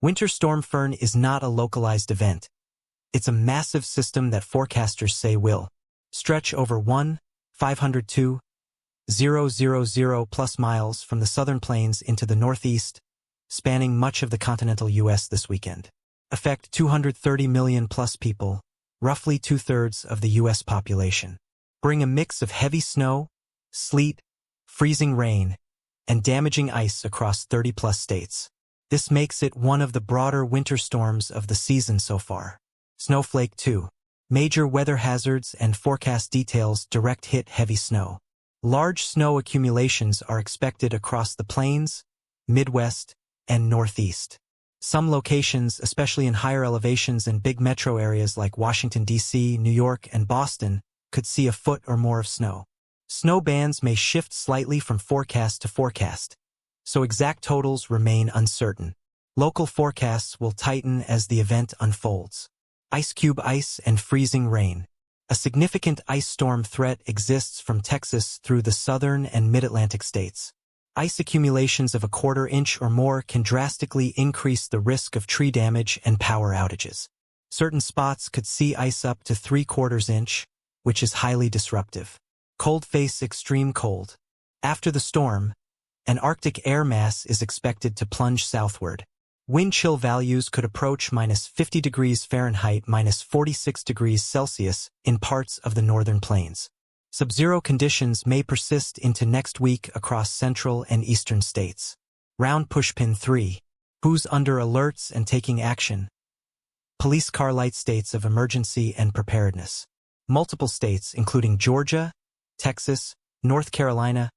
Winter Storm Fern is not a localized event. It's a massive system that forecasters say will stretch over 1,502,000 plus miles from the southern plains into the northeast, spanning much of the continental U.S. this weekend. Affect 230 million plus people, roughly 2/3 of the U.S. population. Bring a mix of heavy snow, sleet, freezing rain, and damaging ice across 30-plus states. This makes it one of the broader winter storms of the season so far. Snowflake 2. Major weather hazards and forecast details direct hit heavy snow. Large snow accumulations are expected across the plains, Midwest, and Northeast. Some locations, especially in higher elevations and big metro areas like Washington, D.C., New York, and Boston, could see a foot or more of snow. Snow bands may shift slightly from forecast to forecast, so exact totals remain uncertain. Local forecasts will tighten as the event unfolds. Ice cube ice and freezing rain. A significant ice storm threat exists from Texas through the southern and mid-Atlantic states. Ice accumulations of a quarter-inch or more can drastically increase the risk of tree damage and power outages. Certain spots could see ice up to 3/4 inch, which is highly disruptive. Cold face extreme cold. After the storm, an Arctic air mass is expected to plunge southward. Wind chill values could approach -50 degrees Fahrenheit, -46 degrees Celsius in parts of the northern plains. Sub-zero conditions may persist into next week across central and eastern states. Round pushpin 3. Who's under alerts and taking action? Police car light states of emergency and preparedness. Multiple states, including Georgia, Texas, North Carolina,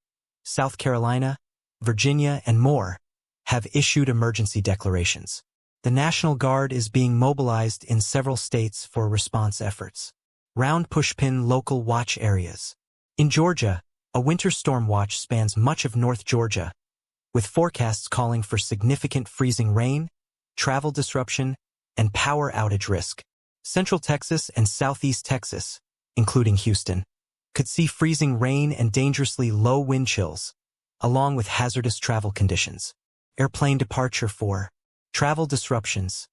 South Carolina, Virginia, and more, have issued emergency declarations. The National Guard is being mobilized in several states for response efforts. Round pushpin local watch areas. In Georgia, a winter storm watch spans much of North Georgia, with forecasts calling for significant freezing rain, travel disruption, and power outage risk. Central Texas and Southeast Texas, including Houston, could see freezing rain and dangerously low wind chills, along with hazardous travel conditions. Airplane departure for travel disruptions.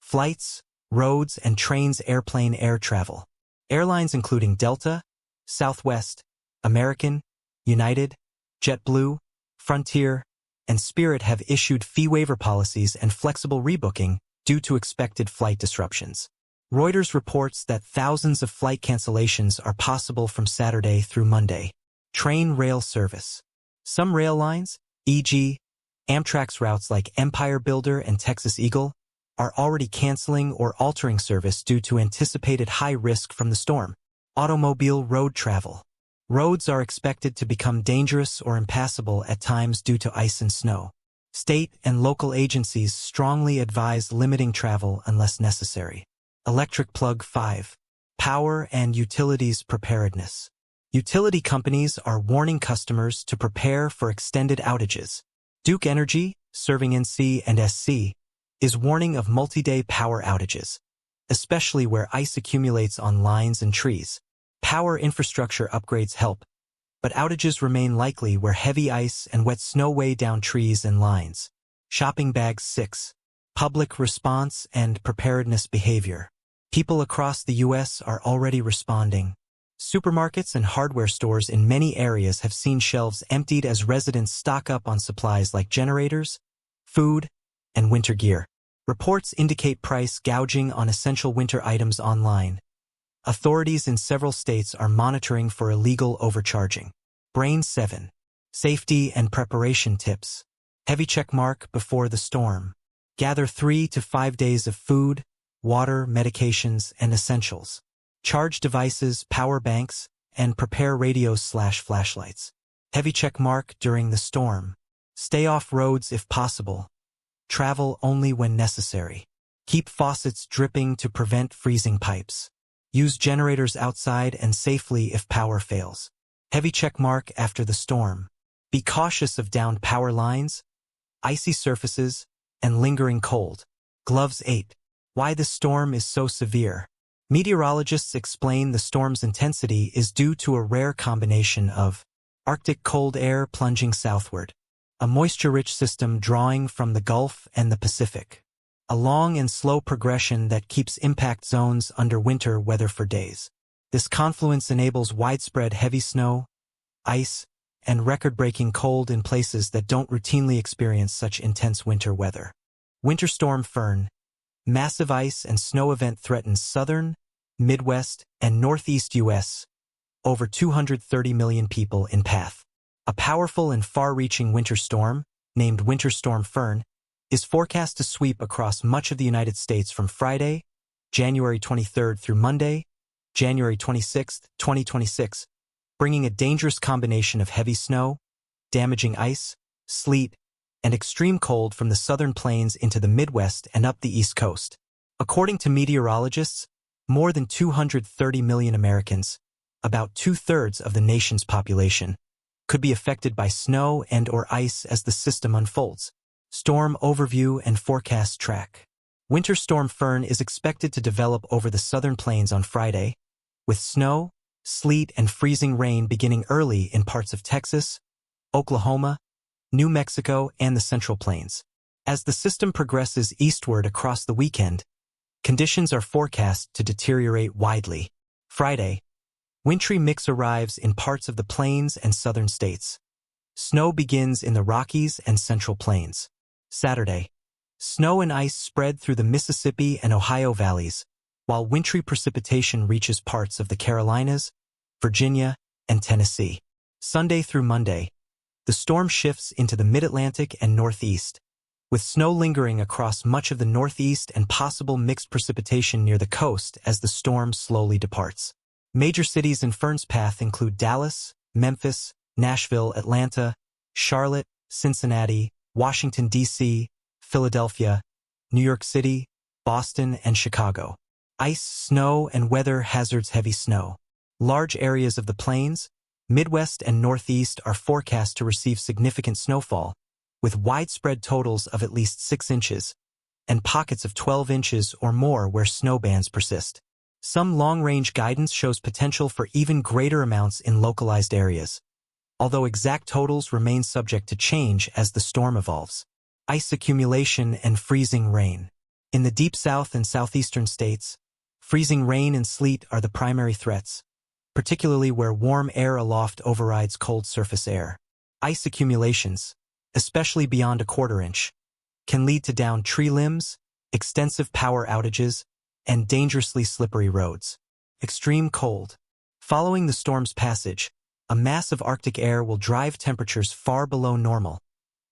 Flights, roads, and trains airplane air travel. Airlines including Delta, Southwest, American, United, JetBlue, Frontier, and Spirit have issued fee waiver policies and flexible rebooking due to expected flight disruptions. Reuters reports that thousands of flight cancellations are possible from Saturday through Monday. Train rail service. Some rail lines, e.g., Amtrak's routes like Empire Builder and Texas Eagle, are already canceling or altering service due to anticipated high risk from the storm. Automobile road travel. Roads are expected to become dangerous or impassable at times due to ice and snow. State and local agencies strongly advise limiting travel unless necessary. Electric plug 5. Power and utilities preparedness. Utility companies are warning customers to prepare for extended outages. Duke Energy, serving NC and SC, is warning of multi-day power outages, especially where ice accumulates on lines and trees. Power infrastructure upgrades help, but outages remain likely where heavy ice and wet snow weigh down trees and lines. Shopping bag 6. Public response and preparedness behavior. People across the U.S. are already responding. Supermarkets and hardware stores in many areas have seen shelves emptied as residents stock up on supplies like generators, food, and winter gear. Reports indicate price gouging on essential winter items online. Authorities in several states are monitoring for illegal overcharging. Brain 7. Safety and preparation tips. Heavy checkmark before the storm. Gather 3 to 5 days of food, water, medications, and essentials. Charge devices, power banks, and prepare radios/flashlights. Heavy checkmark during the storm. Stay off roads if possible. Travel only when necessary. Keep faucets dripping to prevent freezing pipes. Use generators outside and safely if power fails. Heavy checkmark after the storm. Be cautious of downed power lines, icy surfaces, and lingering cold. Gloves 8. Why the storm is so severe. Meteorologists explain the storm's intensity is due to a rare combination of Arctic cold air plunging southward, a moisture-rich system drawing from the Gulf and the Pacific, a long and slow progression that keeps impact zones under winter weather for days. This confluence enables widespread heavy snow, ice, and record-breaking cold in places that don't routinely experience such intense winter weather. Winter Storm Fern. Massive ice and snow event threatens southern, Midwest, and Northeast U.S. Over 230 million people in path. A powerful and far-reaching winter storm, named Winter Storm Fern, is forecast to sweep across much of the United States from Friday, January 23rd through Monday, January 26, 2026, bringing a dangerous combination of heavy snow, damaging ice, sleet, and extreme cold from the southern plains into the Midwest and up the East Coast. According to meteorologists, more than 230 million Americans, about two-thirds of the nation's population, could be affected by snow and/or ice as the system unfolds. Storm overview and forecast track. Winter Storm Fern is expected to develop over the southern plains on Friday, with snow, sleet, and freezing rain beginning early in parts of Texas, Oklahoma, New Mexico, and the Central Plains. As the system progresses eastward across the weekend, conditions are forecast to deteriorate widely. Friday, wintry mix arrives in parts of the plains and southern states. Snow begins in the Rockies and Central Plains. Saturday, snow and ice spread through the Mississippi and Ohio valleys, while wintry precipitation reaches parts of the Carolinas, Virginia, and Tennessee. Sunday through Monday, the storm shifts into the Mid-Atlantic and Northeast, with snow lingering across much of the Northeast and possible mixed precipitation near the coast as the storm slowly departs. Major cities in Fern's path include Dallas, Memphis, Nashville, Atlanta, Charlotte, Cincinnati, Washington, D.C., Philadelphia, New York City, Boston, and Chicago. Ice, snow, and weather hazards. Heavy snow. Large areas of the plains, Midwest, and Northeast are forecast to receive significant snowfall, with widespread totals of at least 6 inches, and pockets of 12 inches or more where snow bands persist. Some long-range guidance shows potential for even greater amounts in localized areas, although exact totals remain subject to change as the storm evolves. Ice accumulation and freezing rain. In the deep south and southeastern states, freezing rain and sleet are the primary threats, particularly where warm air aloft overrides cold surface air. Ice accumulations, especially beyond a quarter-inch, can lead to downed tree limbs, extensive power outages, and dangerously slippery roads. Extreme cold. Following the storm's passage, a mass of Arctic air will drive temperatures far below normal,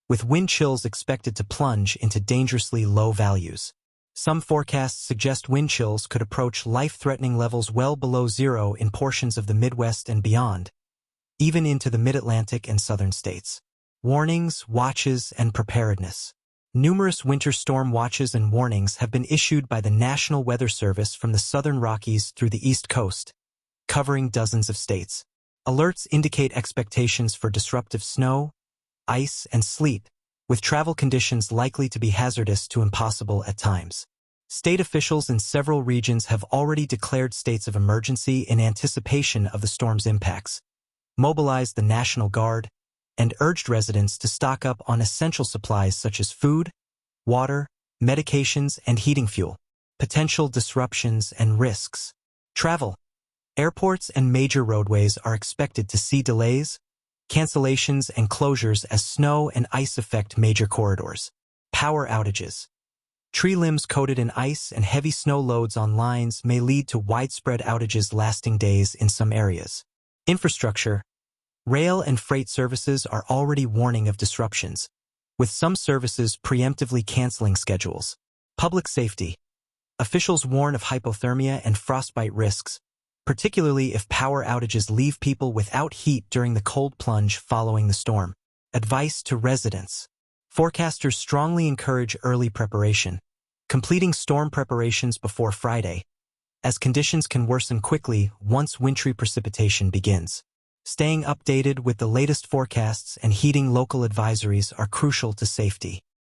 with wind chills expected to plunge into dangerously low values. Some forecasts suggest wind chills could approach life-threatening levels well below zero in portions of the Midwest and beyond, even into the Mid-Atlantic and southern states. Warnings, watches, and preparedness. Numerous winter storm watches and warnings have been issued by the National Weather Service from the southern Rockies through the East Coast, covering dozens of states. Alerts indicate expectations for disruptive snow, ice, and sleet, with travel conditions likely to be hazardous to impossible at times. State officials in several regions have already declared states of emergency in anticipation of the storm's impacts, mobilized the National Guard, and urged residents to stock up on essential supplies such as food, water, medications, and heating fuel. Potential disruptions and risks. Travel. Airports and major roadways are expected to see delays, cancellations, and closures as snow and ice affect major corridors. Power outages. Tree limbs coated in ice and heavy snow loads on lines may lead to widespread outages lasting days in some areas. Infrastructure. Rail and freight services are already warning of disruptions, with some services preemptively canceling schedules. Public safety. Officials warn of hypothermia and frostbite risks, particularly if power outages leave people without heat during the cold plunge following the storm. Advice to residents. Forecasters strongly encourage early preparation, completing storm preparations before Friday, as conditions can worsen quickly once wintry precipitation begins. Staying updated with the latest forecasts and heeding local advisories are crucial to safety.